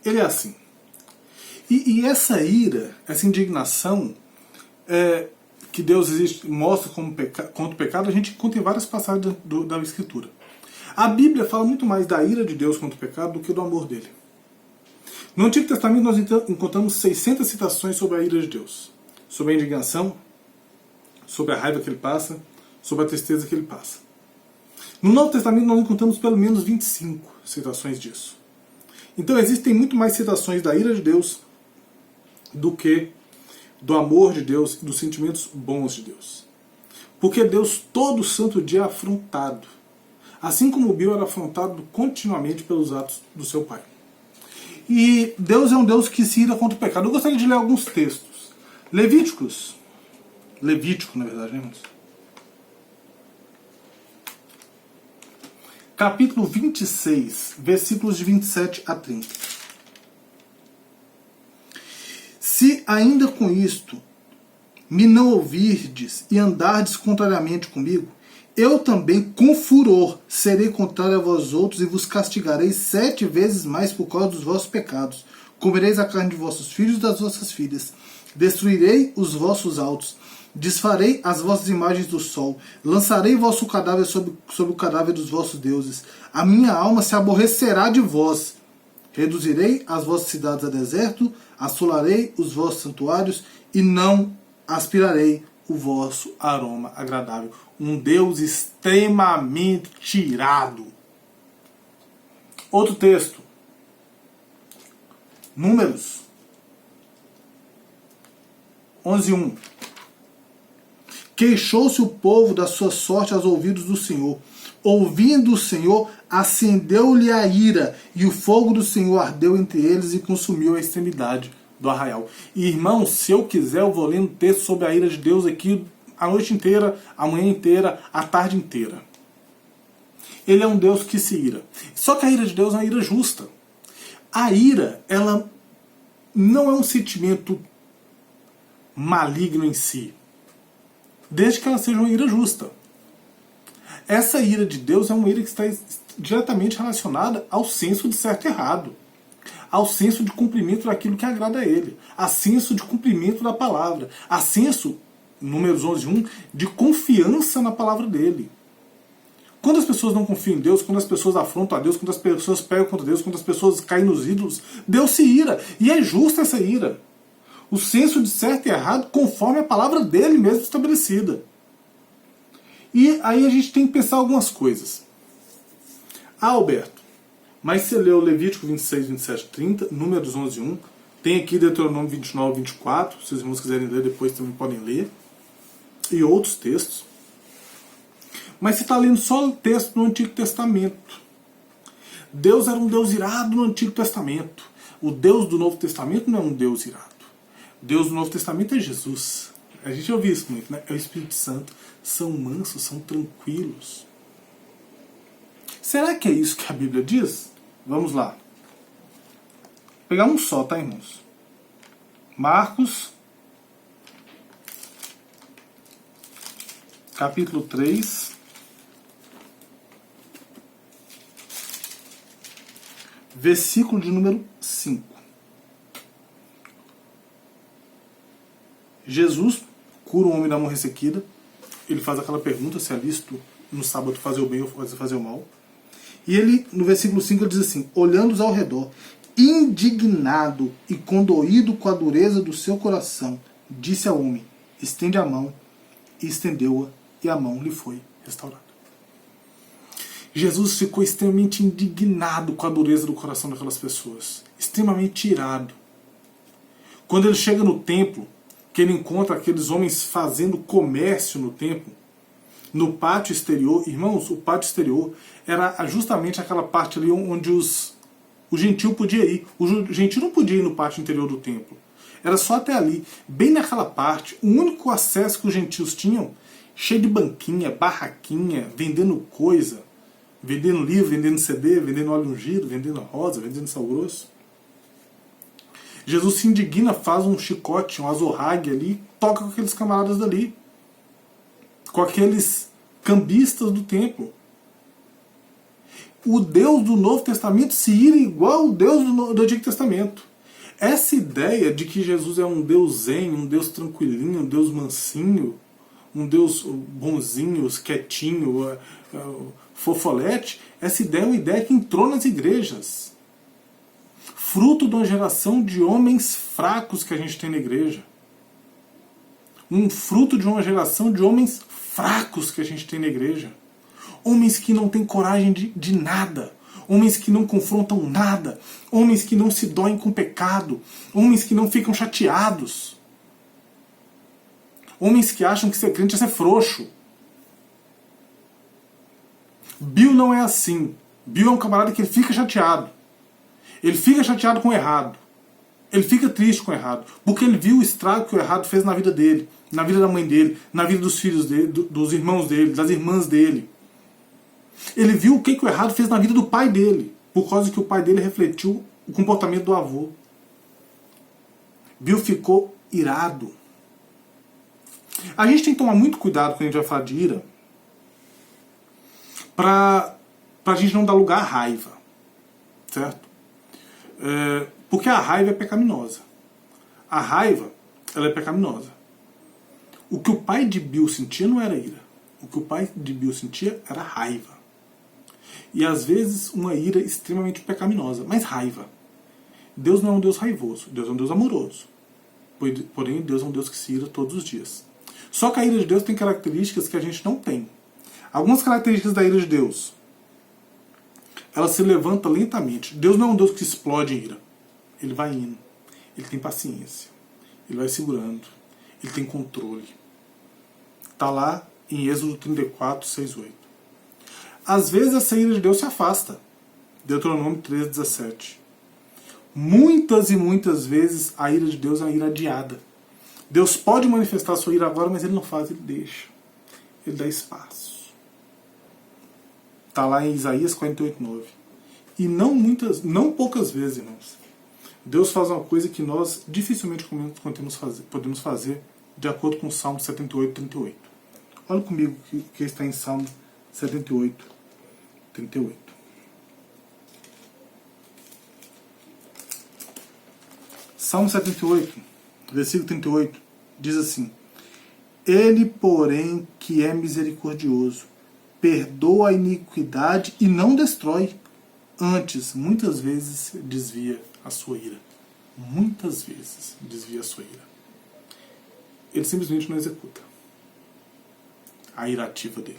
ele é assim. E essa ira, essa indignação que Deus mostra contra o pecado, a gente encontra em várias passagens da Escritura. A Bíblia fala muito mais da ira de Deus contra o pecado do que do amor dele. No Antigo Testamento nós encontramos 600 citações sobre a ira de Deus. Sobre a indignação, sobre a raiva que ele passa, sobre a tristeza que ele passa. No Novo Testamento nós encontramos pelo menos 25 citações disso. Então existem muito mais citações da ira de Deus do que do amor de Deus e dos sentimentos bons de Deus. Porque Deus todo santo dia é afrontado. Assim como Bill era afrontado continuamente pelos atos do seu pai. E Deus é um Deus que se ira contra o pecado. Eu gostaria de ler alguns textos. Levítico, na verdade, né, irmãos? Capítulo 26, versículos de 27 a 30. Se ainda com isto me não ouvirdes e andardes contrariamente comigo, eu também com furor serei contrário a vós outros e vos castigarei 7 vezes mais por causa dos vossos pecados. Comereis a carne de vossos filhos e das vossas filhas. Destruirei os vossos altos. Desfarei as vossas imagens do sol. Lançarei vosso cadáver sobre o cadáver dos vossos deuses. A minha alma se aborrecerá de vós. Reduzirei as vossas cidades a deserto. Assolarei os vossos santuários e não aspirarei o vosso aroma agradável. Um Deus extremamente irado. Outro texto. Números 11:1. Queixou-se o povo da sua sorte aos ouvidos do Senhor. Ouvindo o Senhor, acendeu-lhe a ira, e o fogo do Senhor ardeu entre eles e consumiu a extremidade do arraial. E, irmão, se eu quiser, eu vou lendo texto sobre a ira de Deus aqui a noite inteira, a manhã inteira, a tarde inteira. Ele é um Deus que se ira. Só que a ira de Deus é uma ira justa. A ira, ela não é um sentimento maligno em si, desde que ela seja uma ira justa. Essa ira de Deus é uma ira que está diretamente relacionada ao senso de certo e errado, ao senso de cumprimento daquilo que agrada a Ele, a senso de cumprimento da palavra, a senso, Números 11:1, de confiança na palavra dele. Quando as pessoas não confiam em Deus, quando as pessoas afrontam a Deus, quando as pessoas pegam contra Deus, quando as pessoas caem nos ídolos, Deus se ira. E é justa essa ira. O senso de certo e errado conforme a palavra dele mesmo estabelecida. E aí a gente tem que pensar algumas coisas. Alberto, mas você leu Levítico 26, 27, 30, Números 11:1, tem aqui Deuteronômio 29, 24, se os irmãos quiserem ler depois também podem ler, e outros textos. Mas você está lendo só o texto do Antigo Testamento. Deus era um Deus irado no Antigo Testamento. O Deus do Novo Testamento não é um Deus irado. Deus do Novo Testamento é Jesus. A gente ouviu isso muito, né? É o Espírito Santo. São mansos, são tranquilos. Será que é isso que a Bíblia diz? Vamos lá. Vou pegar um só, tá, irmãos? Marcos, capítulo 3, versículo de número 5. Jesus cura um homem da mão ressequida. Ele faz aquela pergunta se é lícito no sábado fazer o bem ou fazer o mal. E ele, no versículo 5, ele diz assim: olhando-os ao redor, indignado e condoído com a dureza do seu coração, disse ao homem: estende a mão. E estendeu-a, e a mão lhe foi restaurada. Jesus ficou extremamente indignado com a dureza do coração daquelas pessoas. Extremamente irado. Quando ele chega no templo, que ele encontra aqueles homens fazendo comércio no templo, no pátio exterior. Irmãos, o pátio exterior era justamente aquela parte ali onde o gentil podia ir. O gentil não podia ir no pátio interior do templo. Era só até ali. Bem naquela parte, o único acesso que os gentios tinham, cheio de banquinha, barraquinha, vendendo coisa, vendendo livro, vendendo CD, vendendo óleo ungido, vendendo rosa, vendendo sal grosso. Jesus se indigna, faz um chicote, um azorrague ali, toca com aqueles camaradas dali, com aqueles cambistas do templo. o Deus do Novo Testamento se ira igual o Deus do Antigo Testamento. Essa ideia de que Jesus é um Deus zen, um Deus tranquilinho, um Deus mansinho, um Deus bonzinho, quietinho, fofolete, essa ideia é uma ideia que entrou nas igrejas. Fruto de uma geração de homens fracos que a gente tem na igreja. Um fruto de uma geração de homens fracos que a gente tem na igreja. Homens que não têm coragem de nada. Homens que não confrontam nada. Homens que não se doem com pecado. Homens que não ficam chateados. Homens que acham que ser crente é ser frouxo. Bill não é assim. Bill é um camarada que ele fica chateado. Ele fica chateado com o errado. Ele fica triste com o errado. Porque ele viu o estrago que o errado fez na vida dele. Na vida da mãe dele. Na vida dos filhos dele. Dos irmãos dele. Das irmãs dele. Ele viu o que o errado fez na vida do pai dele. Por causa que o pai dele refletiu o comportamento do avô. Bill ficou irado. A gente tem que tomar muito cuidado quando a gente vai falar de ira. Pra gente não dar lugar à raiva. Certo? Porque a raiva é pecaminosa. A raiva, ela é pecaminosa. O que o pai de Bill sentia não era ira. O que o pai de Bill sentia era raiva. E às vezes uma ira extremamente pecaminosa, mas raiva. Deus não é um Deus raivoso, Deus é um Deus amoroso. Porém, Deus é um Deus que se ira todos os dias. Só que a ira de Deus tem características que a gente não tem. Algumas características da ira de Deus. Ela se levanta lentamente. Deus não é um Deus que explode em ira. Ele vai indo. Ele tem paciência. Ele vai segurando. Ele tem controle. Está lá em Êxodo 34, 6, 8. Às vezes essa ira de Deus se afasta. Deuteronômio 13, 17. Muitas e muitas vezes a ira de Deus é uma ira adiada. Deus pode manifestar a sua ira agora, mas Ele não faz, Ele deixa. Ele dá espaço. Está lá em Isaías 48, 9. E não poucas vezes, irmãos, Deus faz uma coisa que nós dificilmente podemos fazer de acordo com o Salmo 78, 38. Olha comigo o que está em Salmo 78, 38. Salmo 78, versículo 38, diz assim: Ele, porém, que é misericordioso, perdoa a iniquidade e não destrói. Antes, muitas vezes, desvia a sua ira. Muitas vezes desvia a sua ira. Ele simplesmente não executa a ira ativa dele.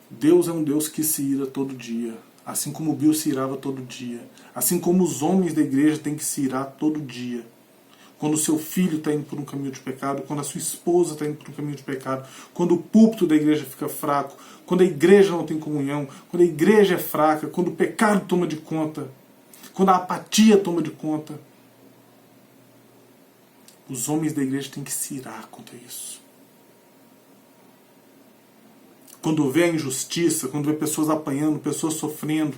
Deus é um Deus que se ira todo dia. Assim como Bill se irava todo dia. Assim como os homens da igreja têm que se irar todo dia. Quando o seu filho está indo por um caminho de pecado, quando a sua esposa está indo por um caminho de pecado, quando o púlpito da igreja fica fraco, quando a igreja não tem comunhão, quando a igreja é fraca, quando o pecado toma de conta, quando a apatia toma de conta, os homens da igreja têm que se irar contra isso. Quando vê a injustiça, quando vê pessoas apanhando, pessoas sofrendo,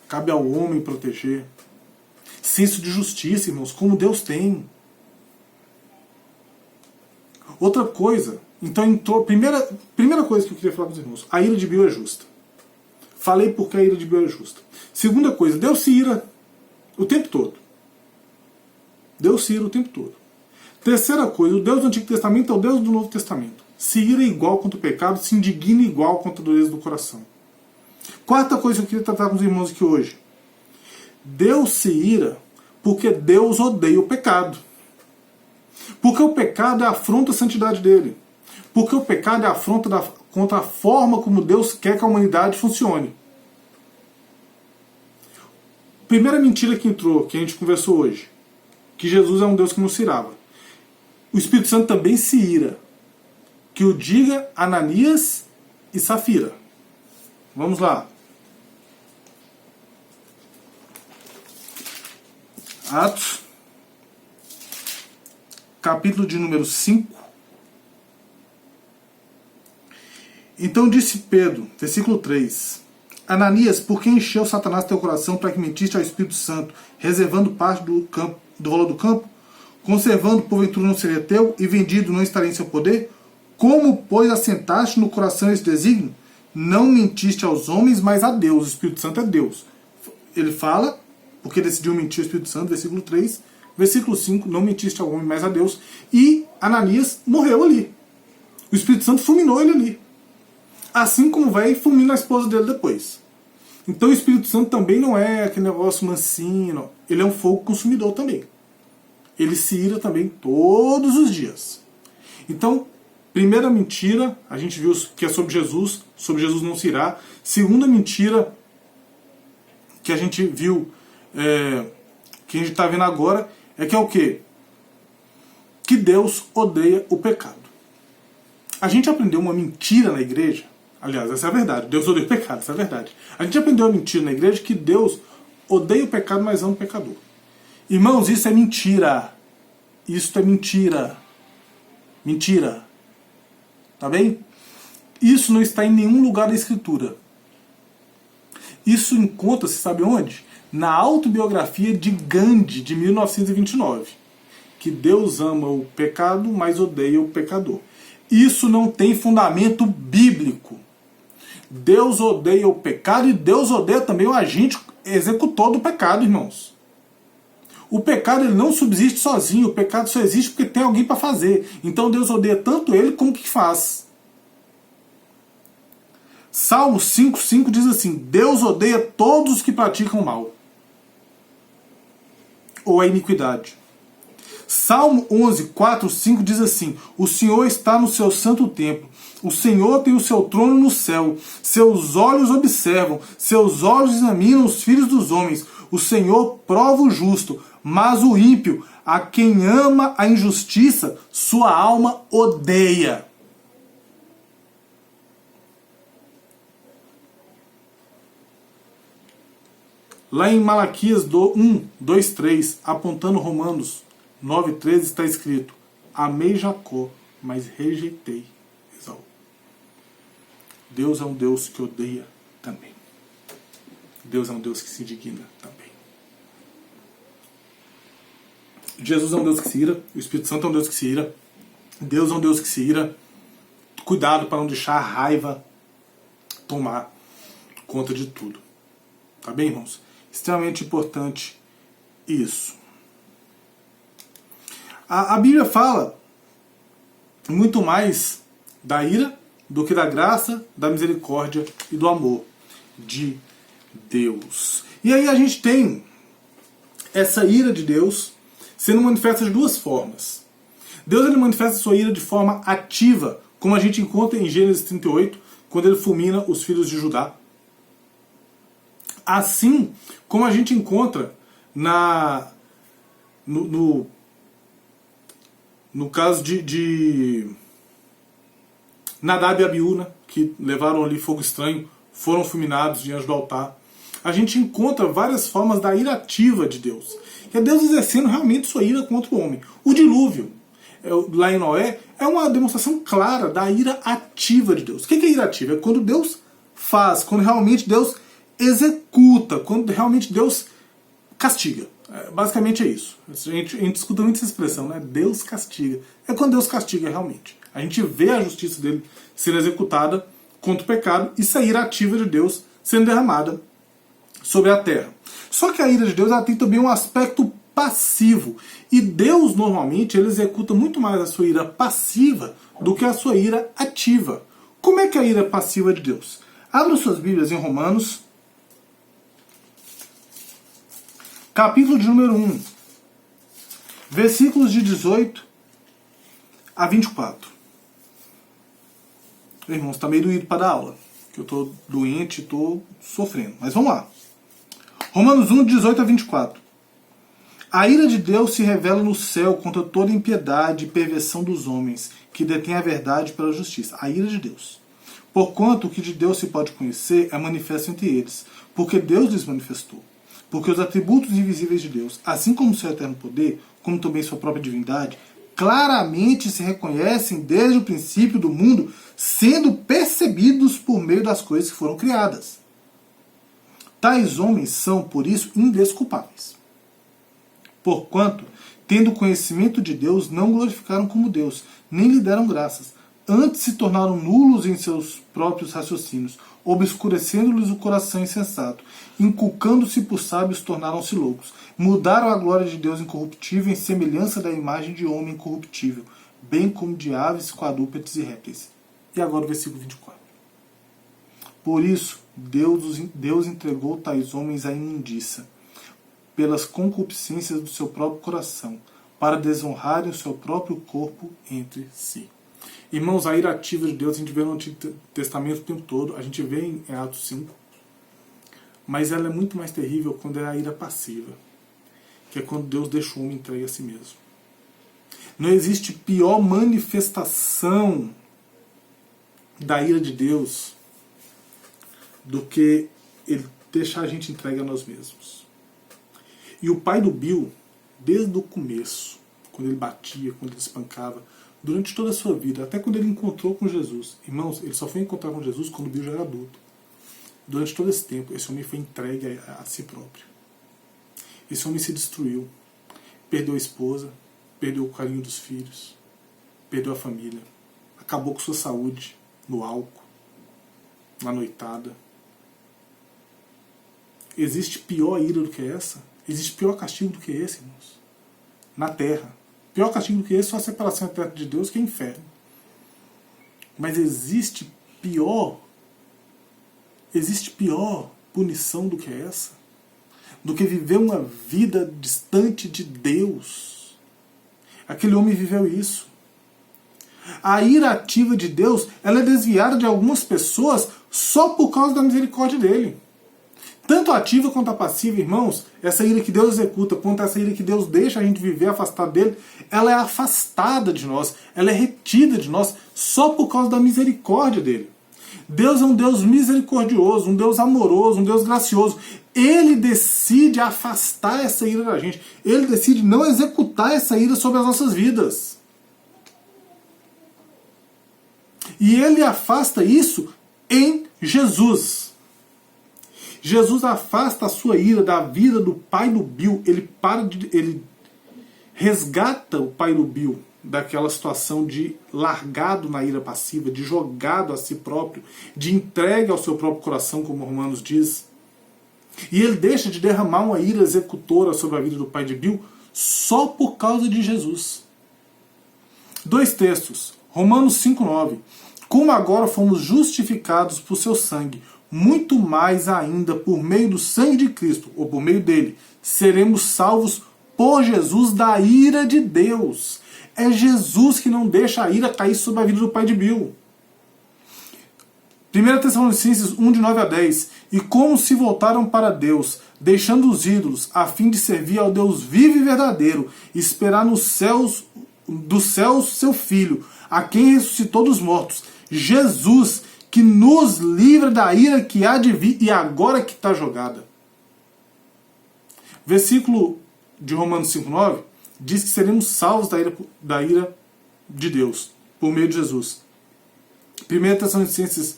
cabe ao homem proteger. Senso de justiça, irmãos, como Deus tem. Outra coisa, então entrou. Primeira coisa que eu queria falar com os irmãos: a ira de Bill é justa. Falei porque a ira de Bill é justa. Segunda coisa, Deus se ira o tempo todo. Deus se ira o tempo todo. Terceira coisa, o Deus do Antigo Testamento é o Deus do Novo Testamento. Se ira igual contra o pecado, se indigna igual contra a dureza do coração. Quarta coisa que eu queria tratar com os irmãos aqui hoje: Deus se ira porque Deus odeia o pecado. Porque o pecado é afronta à santidade dele. Porque o pecado é afronta contra a forma como Deus quer que a humanidade funcione. Primeira mentira que entrou, que a gente conversou hoje: que Jesus é um Deus que não se irava. O Espírito Santo também se ira. Que o diga Ananias e Safira. Vamos lá. Atos, capítulo de número 5. Então disse Pedro, versículo 3: Ananias, por que encheu Satanás teu coração para que mentiste ao Espírito Santo, reservando parte do valor do campo, conservando porventura não seria teu, e vendido não estaria em seu poder? Como, pois, assentaste no coração esse desígnio? não mentiste aos homens, mas a Deus. O Espírito Santo é Deus. Ele fala, porque decidiu mentir ao Espírito Santo, versículo 3. Versículo 5, não mentiste ao homem, mas a Deus. E Ananias morreu ali. O Espírito Santo fulminou ele ali. Assim como vai e fulmina a esposa dele depois. Então o Espírito Santo também não é aquele negócio mansinho. Ele é um fogo consumidor também. Ele se ira também todos os dias. Então, primeira mentira, a gente viu que é sobre Jesus não se irá. Segunda mentira que a gente viu, que a gente está vendo agora, é que é o quê? Que Deus odeia o pecado. A gente aprendeu uma mentira na igreja, aliás, essa é a verdade, Deus odeia o pecado, essa é a verdade. A gente aprendeu uma mentira na igreja que Deus odeia o pecado, mas ama o pecador. Irmãos, isso é mentira. Isso é mentira. Mentira. Tá bem? Isso não está em nenhum lugar da Escritura. Isso encontra-se, sabe onde? Na autobiografia de Gandhi, de 1929. Que Deus ama o pecado, mas odeia o pecador. Isso não tem fundamento bíblico. Deus odeia o pecado e Deus odeia também o agente executor do pecado, irmãos. O pecado ele não subsiste sozinho, o pecado só existe porque tem alguém para fazer. Então Deus odeia tanto ele como que faz. Salmo 5,5 diz assim: Deus odeia todos os que praticam mal ou a iniquidade. Salmo 11, 4, 5 diz assim: o Senhor está no seu santo templo, o Senhor tem o seu trono no céu, seus olhos observam, seus olhos examinam os filhos dos homens, o Senhor prova o justo, mas o ímpio, a quem ama a injustiça, sua alma odeia. Lá em Malaquias 1, 2, 3, apontando Romanos 9, 13, está escrito: amei Jacó, mas rejeitei Esaú. Deus é um Deus que odeia também. Deus é um Deus que se indigna também. Jesus é um Deus que se ira, o Espírito Santo é um Deus que se ira, Deus é um Deus que se ira. Cuidado para não deixar a raiva tomar conta de tudo. Tá bem, irmãos? Extremamente importante isso. A Bíblia fala muito mais da ira do que da graça, da misericórdia e do amor de Deus. E aí a gente tem essa ira de Deus sendo manifesta de duas formas. Deus ele manifesta sua ira de forma ativa, como a gente encontra em Gênesis 38, quando ele fulmina os filhos de Judá. Assim como a gente encontra no caso de Nadab e Abiú, né, que levaram ali fogo estranho, foram fulminados diante do altar. A gente encontra várias formas da ira ativa de Deus, que é Deus exercendo realmente sua ira contra o homem. O dilúvio, lá em Noé, é uma demonstração clara da ira ativa de Deus. O que é ira ativa? É quando Deus faz, quando realmente Deus executa, quando realmente Deus castiga. Basicamente é isso. A gente escuta muito essa expressão, né? Deus castiga. É quando Deus castiga realmente. A gente vê a justiça dele sendo executada contra o pecado e essa ira ativa de Deus sendo derramada sobre a terra. Só que a ira de Deus ela tem também um aspecto passivo. E Deus normalmente ele executa muito mais a sua ira passiva do que a sua ira ativa. Como é que é a ira passiva de Deus? Abra suas Bíblias em Romanos, capítulo de número 1, versículos de 18 a 24. Irmãos, está meio doído para dar aula, que eu estou doente, estou sofrendo. Mas vamos lá. Romanos 1, 18 a 24. A ira de Deus se revela no céu contra toda impiedade e perversão dos homens, que detêm a verdade pela justiça. A ira de Deus. Porquanto o que de Deus se pode conhecer é manifesto entre eles, porque Deus lhes manifestou. Porque os atributos invisíveis de Deus, assim como seu eterno poder, como também sua própria divindade, claramente se reconhecem desde o princípio do mundo, sendo percebidos por meio das coisas que foram criadas. Tais homens são, por isso, indesculpáveis. Porquanto, tendo conhecimento de Deus, não glorificaram como Deus, nem lhe deram graças. Antes se tornaram nulos em seus próprios raciocínios, obscurecendo-lhes o coração insensato. Inculcando-se por sábios, tornaram-se loucos. Mudaram a glória de Deus incorruptível em semelhança da imagem de homem incorruptível, bem como de aves, quadrúpedes e répteis. E agora o versículo 24. Por isso, Deus entregou tais homens à imundícia, pelas concupiscências do seu próprio coração, para desonrarem o seu próprio corpo entre si. Irmãos, a ira ativa de Deus a gente vê no Antigo Testamento o tempo todo, a gente vê em Atos 5, mas ela é muito mais terrível quando é a ira passiva, que é quando Deus deixa o homem entregue a si mesmo. Não existe pior manifestação da ira de Deus do que ele deixar a gente entregue a nós mesmos. E o pai do Bill, desde o começo, quando ele batia, quando ele espancava, durante toda a sua vida, até quando ele encontrou com Jesus. Irmãos, ele só foi encontrar com Jesus quando o Bill já era adulto. Durante todo esse tempo, esse homem foi entregue a si próprio. Esse homem se destruiu. Perdeu a esposa, perdeu o carinho dos filhos, perdeu a família, acabou com sua saúde no álcool, na noitada. Existe pior ira do que essa? Existe pior castigo do que esse, irmãos? Na terra. Pior castigo do que esse é só a separação eterna de Deus, que é inferno. Mas existe pior punição do que essa? Do que viver uma vida distante de Deus. Aquele homem viveu isso. A ira ativa de Deus, ela é desviada de algumas pessoas só por causa da misericórdia dele. Tanto a ativa quanto a passiva, irmãos, essa ira que Deus executa, quanto essa ira que Deus deixa a gente viver afastado dele, ela é afastada de nós, ela é retida de nós só por causa da misericórdia dele. Deus é um Deus misericordioso, um Deus amoroso, um Deus gracioso. Ele decide afastar essa ira da gente. Ele decide não executar essa ira sobre as nossas vidas. E ele afasta isso em Jesus. Jesus afasta a sua ira da vida do pai do Bill. Ele resgata o pai do Bill daquela situação de largado na ira passiva, de jogado a si próprio, de entregue ao seu próprio coração, como Romanos diz. E ele deixa de derramar uma ira executora sobre a vida do pai de Bill só por causa de Jesus. 2 textos. Romanos 5,9. Como agora fomos justificados por seu sangue, muito mais ainda por meio do sangue de Cristo, ou por meio dele, seremos salvos por Jesus da ira de Deus. É Jesus que não deixa a ira cair sobre a vida do pai de Bill. 1 Tessalonicenses 1, de 9 a 10. E como se voltaram para Deus, deixando os ídolos, a fim de servir ao Deus vivo e verdadeiro, e esperar nos céus, dos céus seu Filho, a quem ressuscitou dos mortos, Jesus, que nos livra da ira que há de vir e agora que está jogada. Versículo de Romanos 5,9 diz que seremos salvos da ira de Deus, por meio de Jesus. 1 Tessalonicenses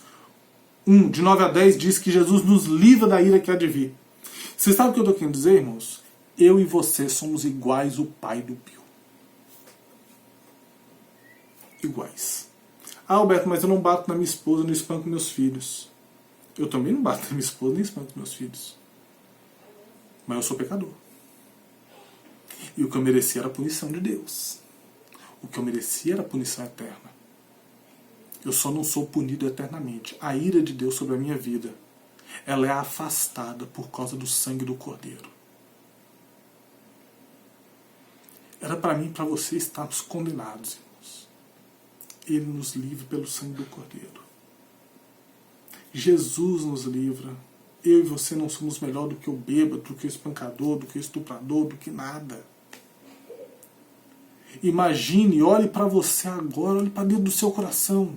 1, de 9 a 10, diz que Jesus nos livra da ira que há de vir. Vocês sabem o que eu estou querendo dizer, irmãos? Eu e você somos iguais ao pai do Bill. Iguais. Ah, Alberto, mas eu não bato na minha esposa, não espanco meus filhos. Eu também não bato na minha esposa, nem espanco meus filhos. Mas eu sou pecador. E o que eu merecia era a punição de Deus. O que eu merecia era a punição eterna. Eu só não sou punido eternamente. A ira de Deus sobre a minha vida, ela é afastada por causa do sangue do Cordeiro. Era para mim e para você estarmos condenados, irmãos. Ele nos livra pelo sangue do Cordeiro. Jesus nos livra. Eu e você não somos melhor do que o bêbado, do que o espancador, do que o estuprador, do que nada. Imagine, olhe para você agora, olhe para dentro do seu coração.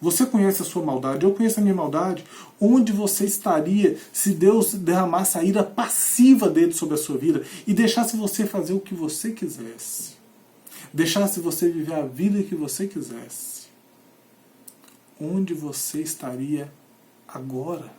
Você conhece a sua maldade, eu conheço a minha maldade. Onde você estaria se Deus derramasse a ira passiva dele sobre a sua vida e deixasse você fazer o que você quisesse? Deixasse você viver a vida que você quisesse? Onde você estaria agora?